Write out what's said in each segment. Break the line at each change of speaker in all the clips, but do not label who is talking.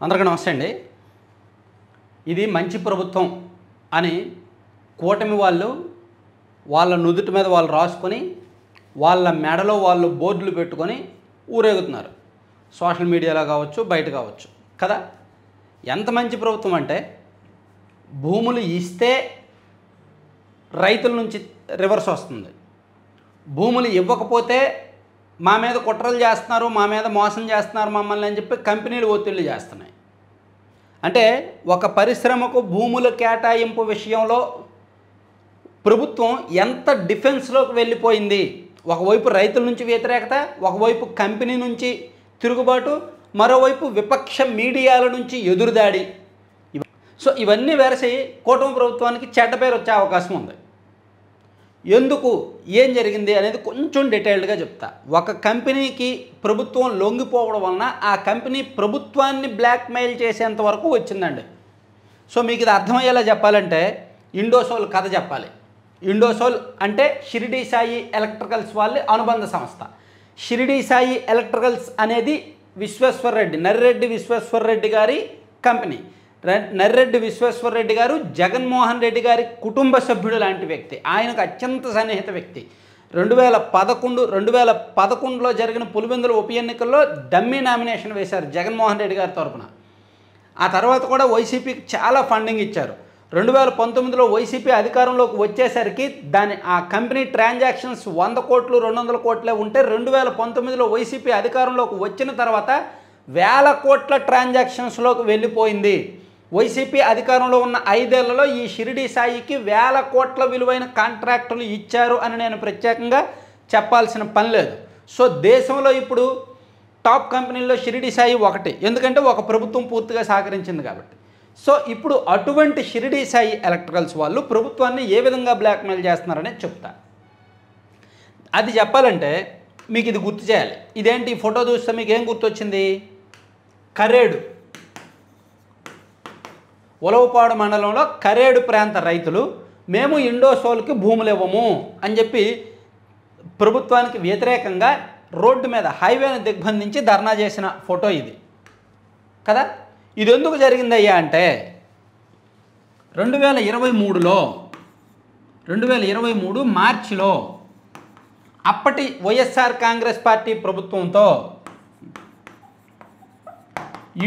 అందరికీ నమస్తే అండి. ఇది మంచి ప్రభుత్వం అని కూటమి వాళ్ళు వాళ్ళ నుదుటి మీద వాళ్ళు రాసుకొని వాళ్ళ మెడలో వాళ్ళు బోర్డులు పెట్టుకొని ఊరేగుతున్నారు. సోషల్ మీడియాలో కావచ్చు, బయట కావచ్చు కదా. ఎంత మంచి ప్రభుత్వం అంటే భూములు ఇస్తే రైతుల నుంచి రివర్స్ వస్తుంది, భూములు ఇవ్వకపోతే మా మీద కుట్రలు చేస్తున్నారు, మా మీద మోసం చేస్తున్నారు మమ్మల్ని అని చెప్పి కంపెనీలు ఒత్తిళ్లు చేస్తున్నాయి. అంటే ఒక పరిశ్రమకు భూముల కేటాయింపు విషయంలో ప్రభుత్వం ఎంత డిఫెన్స్లోకి వెళ్ళిపోయింది. ఒకవైపు రైతుల నుంచి వ్యతిరేకత, ఒకవైపు కంపెనీ నుంచి తిరుగుబాటు, మరోవైపు విపక్ష మీడియాల నుంచి ఎదురుదాడి. సో ఇవన్నీ వెరసి కూటమి ప్రభుత్వానికి చెడ్డ పేరు వచ్చే అవకాశం ఉంది. ఎందుకు, ఏం జరిగింది అనేది కొంచెం డీటెయిల్డ్గా చెప్తా. ఒక కంపెనీకి ప్రభుత్వం లొంగిపోవడం వలన ఆ కంపెనీ ప్రభుత్వాన్ని బ్లాక్మెయిల్ చేసేంత వరకు వచ్చిందండి. సో మీకు ఇది అర్థమయ్యేలా చెప్పాలంటే ఇండోసోల్ కథ చెప్పాలి. ఇండోసోల్ అంటే షిరిడి సాయి ఎలక్ట్రికల్స్ వాళ్ళ అనుబంధ సంస్థ. షిరిడి సాయి ఎలక్ట్రికల్స్ అనేది నర్రెడ్డి విశ్వేశ్వరరెడ్డి గారి కంపెనీ. నర్రెడ్డి విశ్వేశ్వరరెడ్డి గారు జగన్మోహన్ రెడ్డి గారి కుటుంబ సభ్యుడు లాంటి వ్యక్తి, ఆయనకు అత్యంత సన్నిహిత వ్యక్తి. 2011లో జరిగిన పులివెందుల ఉప ఎన్నికల్లో డమ్మీ నామినేషన్ వేశారు జగన్మోహన్ రెడ్డి గారి తరఫున. ఆ తర్వాత కూడా వైసీపీకి చాలా ఫండింగ్ ఇచ్చారు. 2019లో వైసీపీ అధికారంలోకి వచ్చేసరికి ఆ కంపెనీ ట్రాన్సాక్షన్స్ 100 కోట్లు 200 కోట్లే ఉంటే 2019లో వైసీపీ అధికారంలోకి వచ్చిన తర్వాత 1000 కోట్ల ట్రాన్సాక్షన్స్లోకి వెళ్ళిపోయింది. వైసీపీ అధికారంలో ఉన్న 5 ఏళ్లలో ఈ షిరిడి సాయికి 1000 కోట్ల విలువైన కాంట్రాక్టులు ఇచ్చారు అని నేను ప్రత్యేకంగా చెప్పాల్సిన పని లేదు. సో దేశంలో ఇప్పుడు టాప్ కంపెనీల్లో షిరిడి సాయి ఒకటి, ఎందుకంటే ఒక ప్రభుత్వం పూర్తిగా సహకరించింది కాబట్టి. సో ఇప్పుడు అటువంటి షిరిడి సాయి ఎలక్ట్రికల్స్ వాళ్ళు ప్రభుత్వాన్ని ఏ విధంగా బ్లాక్మెయిల్ చేస్తున్నారనేది చెప్తా. అది చెప్పాలంటే మీకు ఇది గుర్తు చేయాలి. ఇదేంటి, ఈ ఫోటో చూస్తే మీకు ఏం గుర్తొచ్చింది? కరేడు, ఉలవపాడు మండలంలో కరేడు ప్రాంత రైతులు మేము ఇండోసోల్కి భూములు ఇవ్వము అని చెప్పి ప్రభుత్వానికి వ్యతిరేకంగా రోడ్డు మీద హైవేను దిగ్బంధించి ధర్నా చేసిన ఫోటో ఇది కదా. ఇది ఎందుకు జరిగిందయ్యా అంటే 2023 మార్చిలో అప్పటి వైఎస్ఆర్ కాంగ్రెస్ పార్టీ ప్రభుత్వంతో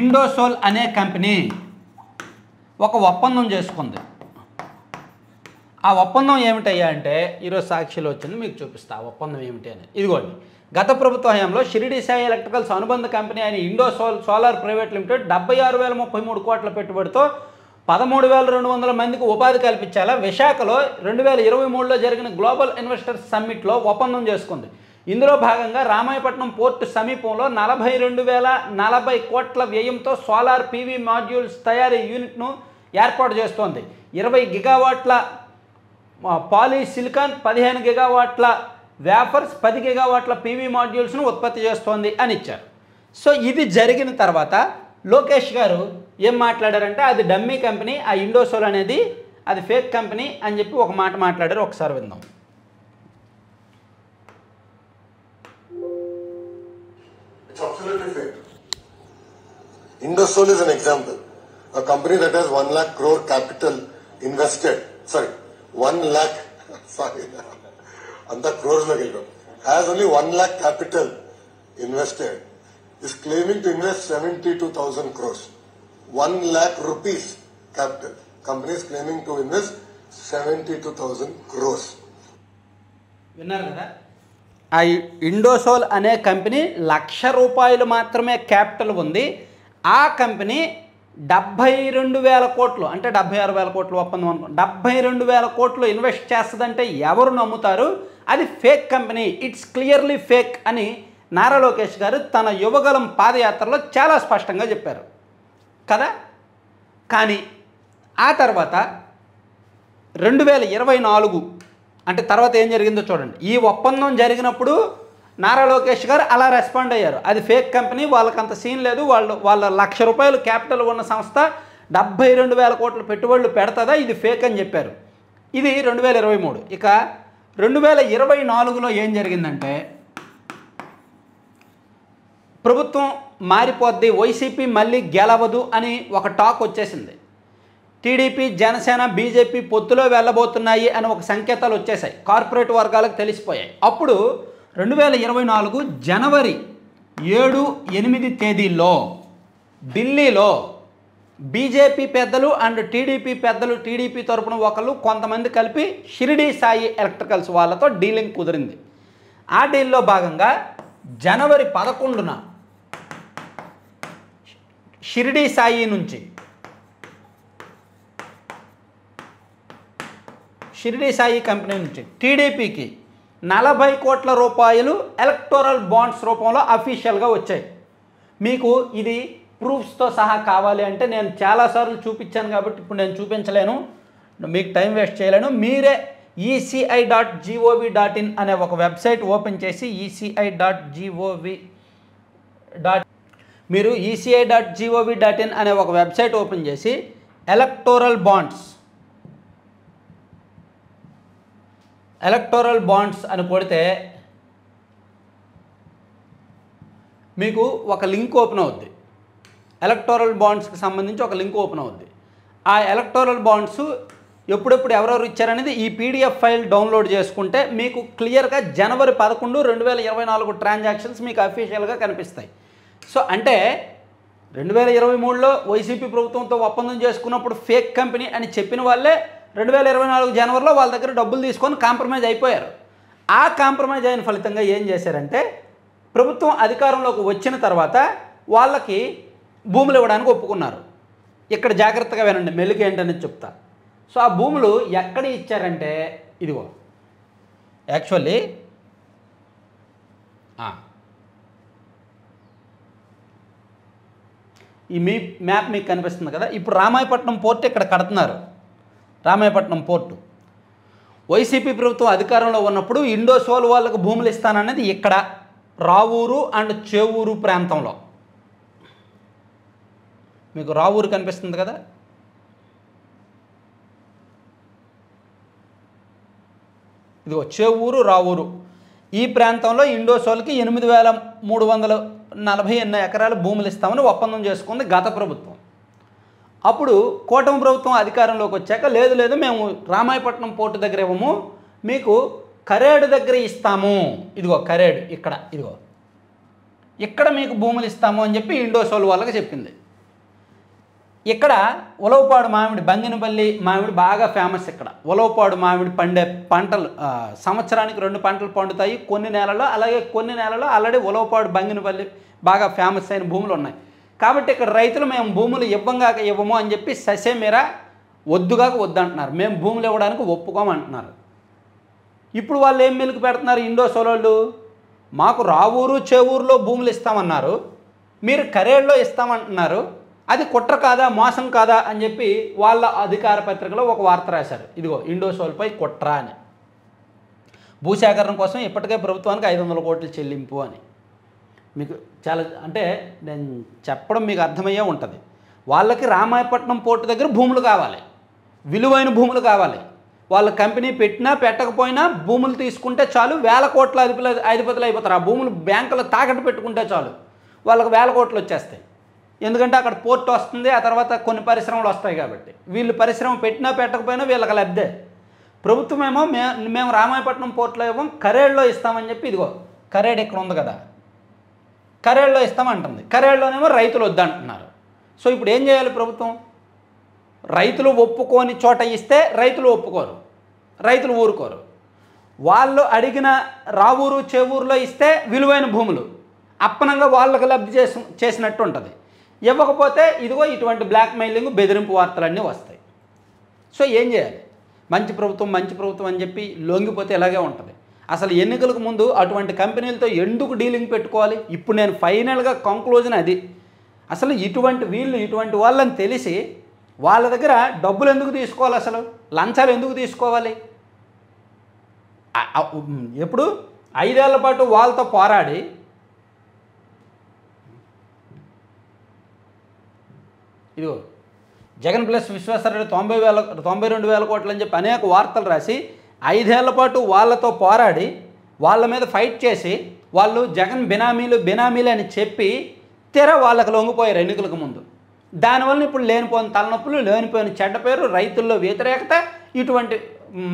ఇండోసోల్ అనే కంపెనీ ఒక ఒప్పందం చేసుకుంది. ఆ ఒప్పందం ఏమిటయ్యా అంటే ఈరోజు సాక్షిలో వచ్చింది, మీకు చూపిస్తా ఆ ఒప్పందం ఏమిటి అని. ఇదిగోండి, గత ప్రభుత్వ హయాంలో షిరిడి సాయి ఎలక్ట్రికల్స్ అనుబంధ కంపెనీ అయిన ఇండోసోల్ సోలార్ ప్రైవేట్ లిమిటెడ్ 76,033 కోట్ల పెట్టుబడితో 13,200 మందికి ఉపాధి కల్పించాలా విశాఖలో 2023లో జరిగిన గ్లోబల్ ఇన్వెస్టర్స్ సమ్మిట్లో ఒప్పందం చేసుకుంది. ఇందులో భాగంగా రామాయపట్నం పోర్టు సమీపంలో 42,040 కోట్ల వ్యయంతో సోలార్ పీవీ మాడ్యూల్స్ తయారీ యూనిట్ను ఏర్పాటు చేస్తోంది. 20 గిగావాట్ల పాలీసిలికాన్, 15 గిగావాట్ల వేఫర్స్, 10 గిగావాట్ల పీవీ మాడ్యూల్స్ను ఉత్పత్తి చేస్తోంది అని ఇచ్చారు. సో ఇది జరిగిన తర్వాత లోకేష్ గారు ఏం మాట్లాడారంటే అది డమ్మీ కంపెనీ, ఆ ఇండోసోల్ అనేది అది ఫేక్ కంపెనీ అని చెప్పి ఒక మాట మాట్లాడారు. ఒకసారి విందాం.
It's absolutely fake. Indosol is an example. A company that has 1 lakh crore capital invested, 1 lakh, anta crores lo gello, has only 1 lakh capital invested, is claiming to invest 72,000 crores. 1 lakh rupees capital. Company is claiming to invest 72,000 crores.
విన్నారు కదా, ఆ ఇండోసోల్ అనే company ₹1,00,000 మాత్రమే capital ఉంది. ఆ company 72,000 కోట్లు అంటే 76,000 కోట్లు ఒప్పందం అనుకో, 72,000 కోట్లు ఇన్వెస్ట్ చేస్తుందంటే ఎవరు నమ్ముతారు? అది fake company, it's clearly fake అని నారా లోకేష్ గారు తన యువగలం పాదయాత్రలో చాలా స్పష్టంగా చెప్పారు కదా. కానీ ఆ తర్వాత 2024 అంటే తర్వాత ఏం జరిగిందో చూడండి. ఈ ఒప్పందం జరిగినప్పుడు నారా లోకేష్ గారు అలా రెస్పాండ్ అయ్యారు, అది ఫేక్ కంపెనీ, వాళ్ళకి అంత సీన్ లేదు, వాళ్ళ ₹1,00,000 క్యాపిటల్ ఉన్న సంస్థ 72,000 కోట్ల పెట్టుబడులు పెడతదా, ఇది ఫేక్ అని చెప్పారు. ఇది 2023. ఇక 2024లో ఏం జరిగిందంటే ప్రభుత్వం మారిపోద్ది, వైసీపీ మళ్ళీ గెలవదు అని ఒక టాక్ వచ్చేసింది. టీడీపీ, జనసేన, బీజేపీ పొత్తులో వెళ్ళబోతున్నాయి అని ఒక సంకేతాలు వచ్చేసాయి, కార్పొరేట్ వర్గాలకు తెలిసిపోయాయి. అప్పుడు 2024 జనవరి 7, 8 తేదీల్లో ఢిల్లీలో బీజేపీ పెద్దలు అండ్ టీడీపీ పెద్దలు, టీడీపీ తరపున ఒకళ్ళు కొంతమంది కలిపి షిరిడి సాయి ఎలక్ట్రికల్స్ వాళ్ళతో డీలింగ్ కుదిరింది. ఆ డీల్లో భాగంగా జనవరి 11న షిరిడి సాయి నుంచి షిరిడి సాయి కంపెనీ నుంచి టీడీపీకి 40 కోట్ల రూపాయలు ఎలక్టోరల్ బాండ్స్ రూపంలో అఫీషియల్గా వచ్చాయి. మీకు ఇది ప్రూఫ్స్తో సహా కావాలి అంటే నేను చాలాసార్లు చూపించాను కాబట్టి ఇప్పుడు నేను చూపించలేను, మీకు టైం వేస్ట్ చేయలేను. మీరే ECI.gov.in అనే ఒక వెబ్సైట్ ఓపెన్ చేసి మీరు ECI.gov.in అనే ఒక వెబ్సైట్ ఓపెన్ చేసి ఎలక్టోరల్ బాండ్స్ అని కొడితే మీకు ఒక లింక్ ఓపెన్ అవుద్ది. ఎలక్టోరల్ బాండ్స్కి సంబంధించి ఒక లింక్ ఓపెన్ అవుద్ది. ఆ ఎలక్టోరల్ బాండ్స్ ఎప్పుడెప్పుడు ఎవరెవరు ఇచ్చారనేది ఈ PDF ఫైల్ డౌన్లోడ్ చేసుకుంటే మీకు క్లియర్గా జనవరి 11, 2024 ట్రాన్సాక్షన్స్ మీకు అఫీషియల్గా కనిపిస్తాయి. సో అంటే 2023లో వైసీపీ ప్రభుత్వంతో ఒప్పందం చేసుకున్నప్పుడు ఫేక్ కంపెనీ అని చెప్పిన వాళ్ళే 2024 జనవరిలో వాళ్ళ దగ్గర డబ్బులు తీసుకొని కాంప్రమైజ్ అయిపోయారు. ఆ కాంప్రమైజ్ అయిన ఫలితంగా ఏం చేశారంటే ప్రభుత్వం అధికారంలోకి వచ్చిన తర్వాత వాళ్ళకి భూములు ఇవ్వడానికి ఒప్పుకున్నారు. ఇక్కడ జాగ్రత్తగా వినండి, మెలుగు ఏంటనేది చెప్తా. సో ఆ భూములు ఎక్కడ ఇచ్చారంటే ఇదిగో యాక్చువల్లీ ఈ మీ మ్యాప్ మీకు కనిపిస్తుంది కదా. ఇప్పుడు రామాయపట్నం పోర్ట్ ఇక్కడ కడుతున్నారు. రామాయపట్నం పోర్టు వైసీపీ ప్రభుత్వం అధికారంలో ఉన్నప్పుడు ఇండోసోల్ వాళ్ళకు భూములు ఇస్తానన్నది ఇక్కడ రావూరు అండ్ చేవూరు ప్రాంతంలో. మీకు రావూరు కనిపిస్తుంది కదా, ఇదిగో చేవూరు, రావూరు ఈ ప్రాంతంలో ఇండోసోల్కి 8,340 ఎకరాల భూములు ఇస్తామని ఒప్పందం చేసుకుంది గత ప్రభుత్వం. అప్పుడు కూటమి ప్రభుత్వం అధికారంలోకి వచ్చాక లేదు మేము రామాయపట్నం పోర్టు దగ్గర ఇవ్వము, మీకు కరేడు దగ్గర ఇస్తాము, ఇదిగో కరేడు ఇక్కడ మీకు భూములు ఇస్తాము అని చెప్పి ఇండోసోల్ వాళ్ళకి చెప్పింది. ఇక్కడ ఉలవపాడు మామిడి, బంగినపల్లి మామిడి బాగా ఫేమస్. ఇక్కడ ఉలవపాడు మామిడి పండే పంటలు సంవత్సరానికి 2 పంటలు పండుతాయి కొన్ని నెలల్లో, అలాగే కొన్ని నెలల్లో ఆల్రెడీ ఉలవపాడు, బంగినపల్లి బాగా ఫేమస్ అయిన భూములు ఉన్నాయి. కాబట్టి ఇక్కడ రైతులు మేము భూములు ఇవ్వము అని చెప్పి ససేమిరా వద్దంటున్నారు, మేము భూములు ఇవ్వడానికి ఒప్పుకోమంటున్నారు. ఇప్పుడు వాళ్ళు ఏం మెలుగు పెడుతున్నారు ఇండోసోల్ వాళ్ళు, మాకు రావూరు, చేవూరులో భూములు ఇస్తామన్నారు, మీరు కరేడులో ఇస్తామంటున్నారు, అది కుట్ర కాదా, మోసం కాదా అని చెప్పి వాళ్ళ అధికార పత్రికలో ఒక వార్త రాశారు. ఇదిగో ఇండోసోల్పై కుట్ర అని, భూసేకరణ కోసం ఇప్పటికే ప్రభుత్వానికి 500 కోట్లు చెల్లింపు అని. మీకు చాలా అంటే నేను చెప్పడం మీకు అర్థమయ్యే ఉంటుంది. వాళ్ళకి రామాయపట్నం పోర్టు దగ్గర భూములు కావాలి, విలువైన భూములు కావాలి. వాళ్ళ కంపెనీ పెట్టినా పెట్టకపోయినా భూములు తీసుకుంటే చాలు, 1000 కోట్ల అధిపతులు అయిపోతారు. ఆ భూములు బ్యాంకులో తాకట్టు పెట్టుకుంటే చాలు, వాళ్ళకి 1000 కోట్లు వచ్చేస్తాయి. ఎందుకంటే అక్కడ పోర్టు వస్తుంది, ఆ తర్వాత కొన్ని పరిశ్రమలు వస్తాయి కాబట్టి. వీళ్ళు పరిశ్రమ పెట్టినా పెట్టకపోయినా వీళ్ళకి లబ్ధే. ప్రభుత్వం ఏమో మేము రామాయపట్నం పోర్టులో ఇవ్వం, కరేడులో ఇస్తామని చెప్పి ఇదిగో కరేడు ఇక్కడ ఉంది కదా, కరేడులో ఇస్తామంటుంది. కరేడులోనేమో రైతులు వద్దంటున్నారు. సో ఇప్పుడు ఏం చేయాలి ప్రభుత్వం? రైతులు ఒప్పుకోని చోట ఇస్తే రైతులు ఒప్పుకోరు, రైతులు ఊరుకోరు. వాళ్ళు అడిగిన రావూరు, చేవూరులో ఇస్తే విలువైన భూములు అప్పనంగా వాళ్ళకి లబ్ధి చేసినట్టు ఉంటుంది. ఇవ్వకపోతే ఇదిగో ఇటువంటి బ్లాక్మెయిలింగ్, బెదిరింపు వార్తలన్నీ వస్తాయి. సో ఏం చేయాలి? మంచి ప్రభుత్వం అని చెప్పి లొంగిపోతే ఇలాగే ఉంటుంది. అసలు ఎన్నికలకు ముందు అటువంటి కంపెనీలతో ఎందుకు డీలింగ్ పెట్టుకోవాలి? ఇప్పుడు నేను ఫైనల్గా కంక్లూజన్ అది. అసలు ఇటువంటి వాళ్ళని తెలిసి వాళ్ళ దగ్గర డబ్బులు ఎందుకు తీసుకోవాలి? అసలు లంచాలు ఎందుకు తీసుకోవాలి? ఎప్పుడు 5 ఏళ్ల పాటు వాళ్ళతో పోరాడి ఇదిగో జగన్ ప్లస్ విశ్వేశ్వరరెడ్డి 92,000 కోట్లు అని చెప్పి అనేక వార్తలు రాసి 5 ఏళ్ల పాటు వాళ్ళతో పోరాడి వాళ్ళ మీద ఫైట్ చేసి వాళ్ళు జగన్ బినామీలు అని చెప్పి తీరా వాళ్ళకి లొంగిపోయారు ఎన్నికలకు ముందు. దానివల్ల ఇప్పుడు లేనిపోయిన తలనొప్పులు, లేనిపోయిన చెడ్డ పేరు, రైతుల్లో వ్యతిరేకత, ఇటువంటి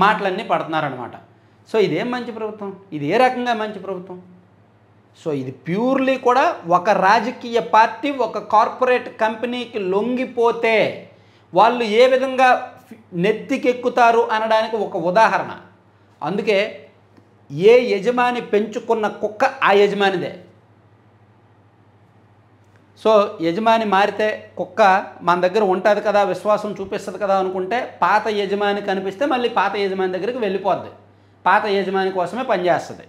మాటలన్నీ పడుతున్నారనమాట. సో ఇదేం మంచి ప్రభుత్వం? ఇది ఏ రకంగా మంచి ప్రభుత్వం? సో ఇది ప్యూర్లీ కూడా ఒక రాజకీయ పార్టీ ఒక కార్పొరేట్ కంపెనీకి లొంగిపోతే వాళ్ళు ఏ విధంగా నెత్తికెక్కుతారు అనడానికి ఒక ఉదాహరణ. అందుకే ఏ యజమాని పెంచుకున్న కుక్క ఆ యజమానిదే. సో యజమాని మారితే కుక్క మన దగ్గర ఉంటుంది కదా, విశ్వాసం చూపిస్తుంది కదా అనుకుంటే పాత యజమాని కనిపిస్తే మళ్ళీ పాత యజమాని దగ్గరికి వెళ్ళిపోద్ది. పాత యజమాని కోసమే పనిచేస్తుంది.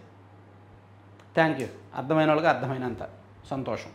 Thank you. అర్థమైన వాళ్ళకి అర్థమైనంత సంతోషం.